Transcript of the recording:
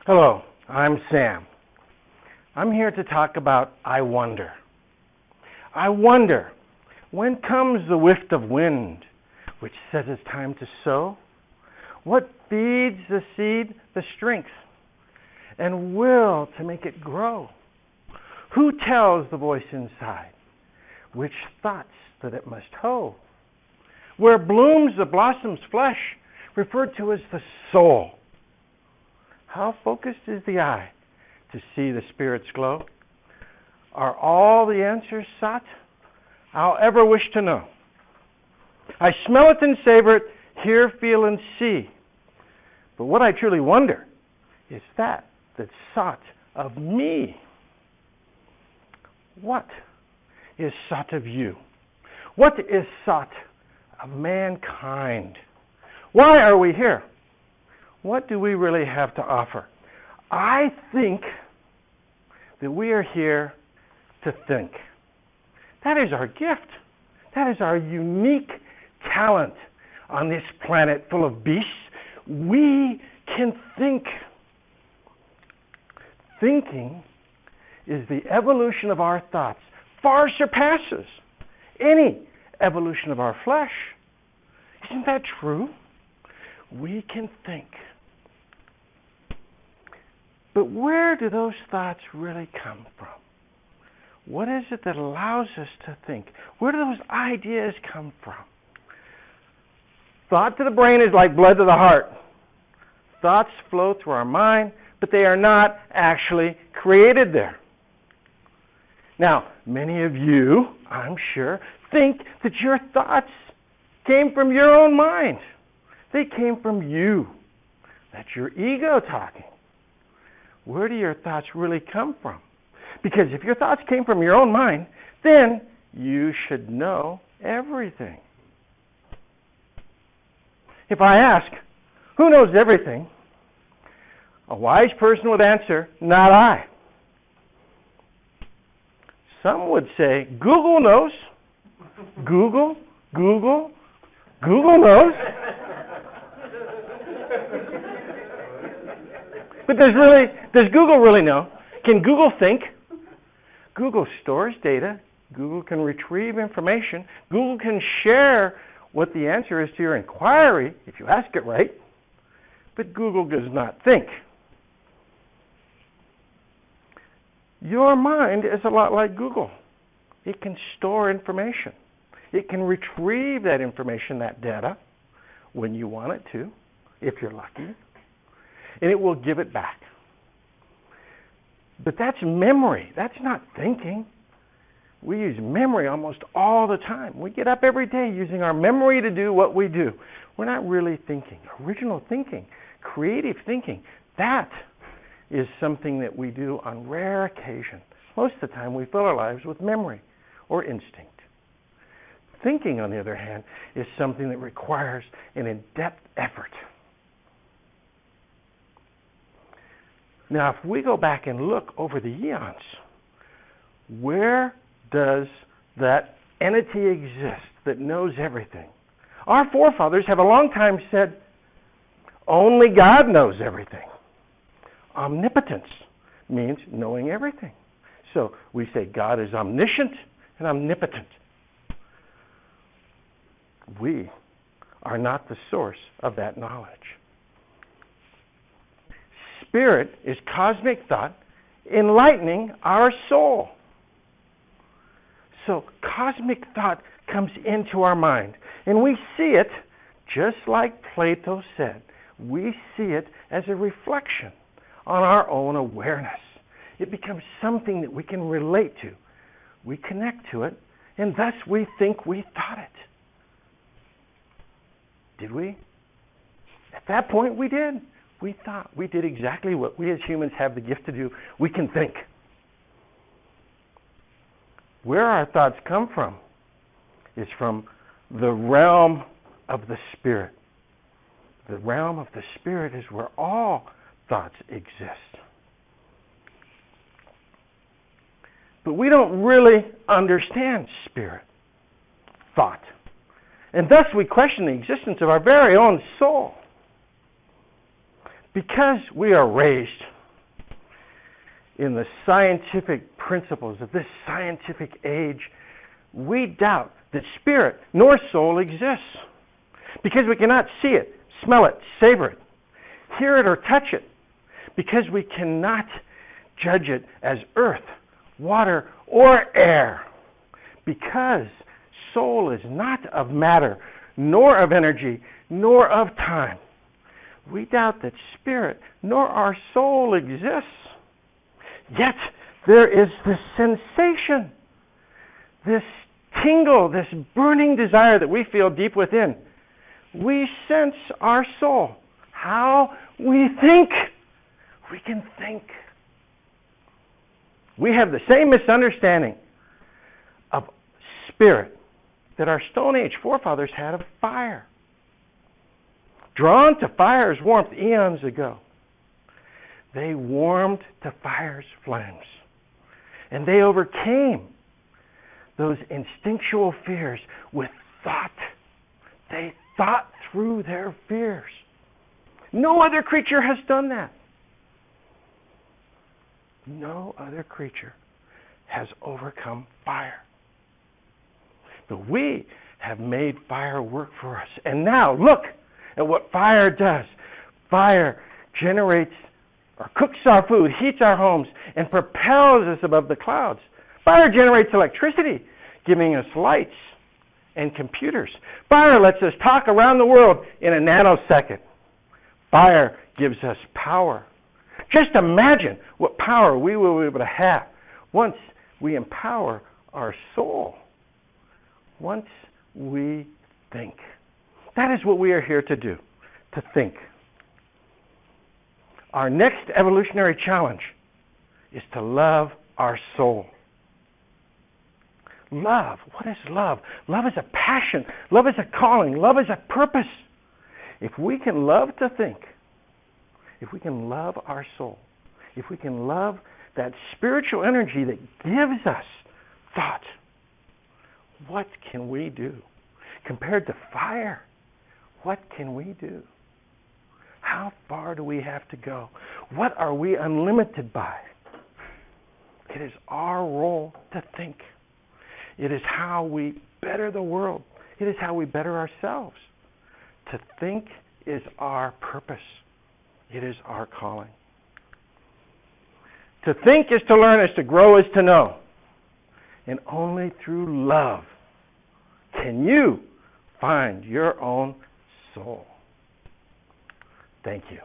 Hello, I'm Sam. I'm here to talk about I wonder. I wonder, when comes the whiff of wind, which says it's time to sow? What feeds the seed the strength and will to make it grow? Who tells the voice inside which thoughts that it must hoe? Where blooms the blossom's flesh, referred to as the soul. How focused is the eye to see the Spirit's glow? Are all the answers sought? I'll ever wish to know. I smell it and savor it, hear, feel, and see. But what I truly wonder is that's sought of me. What is sought of you? What is sought of mankind? Why are we here? What do we really have to offer? I think that we are here to think. That is our gift. That is our unique talent on this planet full of beasts. We can think. Thinking is the evolution of our thoughts, far surpasses any evolution of our flesh. Isn't that true? We can think. But where do those thoughts really come from? What is it that allows us to think? Where do those ideas come from? Thought to the brain is like blood to the heart. Thoughts flow through our mind, but they are not actually created there. Now, many of you, I'm sure, think that your thoughts came from your own mind. They came from you. That's your ego talking. Where do your thoughts really come from? Because if your thoughts came from your own mind, then you should know everything. If I ask, who knows everything? A wise person would answer, not I. Some would say, Google knows. Google knows. But does Google really know? Can Google think? Google stores data. Google can retrieve information. Google can share what the answer is to your inquiry, if you ask it right. But Google does not think. Your mind is a lot like Google. It can store information. It can retrieve that information, that data, when you want it to, if you're lucky. And it will give it back. But that's memory. That's not thinking. We use memory almost all the time. We get up every day using our memory to do what we do. We're not really thinking. Original thinking, creative thinking, that is something that we do on rare occasions. Most of the time we fill our lives with memory or instinct. Thinking, on the other hand, is something that requires an in-depth effort. Now, if we go back and look over the eons, where does that entity exist that knows everything? Our forefathers have a long time said, only God knows everything. Omnipotence means knowing everything. So we say God is omniscient and omnipotent. We are not the source of that knowledge. Spirit is cosmic thought enlightening our soul. So cosmic thought comes into our mind, and we see it just like Plato said. We see it as a reflection on our own awareness. It becomes something that we can relate to. We connect to it, and thus we think we thought it. Did we? At that point, we did. We thought. We did exactly what we as humans have the gift to do. We can think. Where our thoughts come from is from the realm of the Spirit. The realm of the Spirit is where all thoughts exist. But we don't really understand spirit, thought. And thus we question the existence of our very own soul. Because we are raised in the scientific principles of this scientific age, we doubt that spirit nor soul exists because we cannot see it, smell it, savor it, hear it, or touch it, because we cannot judge it as earth, water, or air, because soul is not of matter, nor of energy, nor of time. We doubt that spirit nor our soul exists. Yet there is this sensation, this tingle, this burning desire that we feel deep within. We sense our soul. How we think. We can think. We have the same misunderstanding of spirit that our Stone Age forefathers had of fire. Drawn to fire's warmth eons ago, they warmed to fire's flames. And they overcame those instinctual fears with thought. They thought through their fears. No other creature has done that. No other creature has overcome fire. But we have made fire work for us. And now look at what fire does. Fire generates or cooks our food, heats our homes, and propels us above the clouds. Fire generates electricity, giving us lights and computers. Fire lets us talk around the world in a nanosecond. Fire gives us power. Just imagine what power we will be able to have once we empower our soul. Once we think. That is what we are here to do, to think. Our next evolutionary challenge is to love our soul. Love. What is love? Love is a passion. Love is a calling. Love is a purpose. If we can love to think, if we can love our soul, if we can love that spiritual energy that gives us thought, what can we do? Compared to fire, what can we do? How far do we have to go? What are we unlimited by? It is our role to think. It is how we better the world. It is how we better ourselves. To think is our purpose. It is our calling. To think is to learn, is to grow, is to know. And only through love can you find your own soul. Thank you.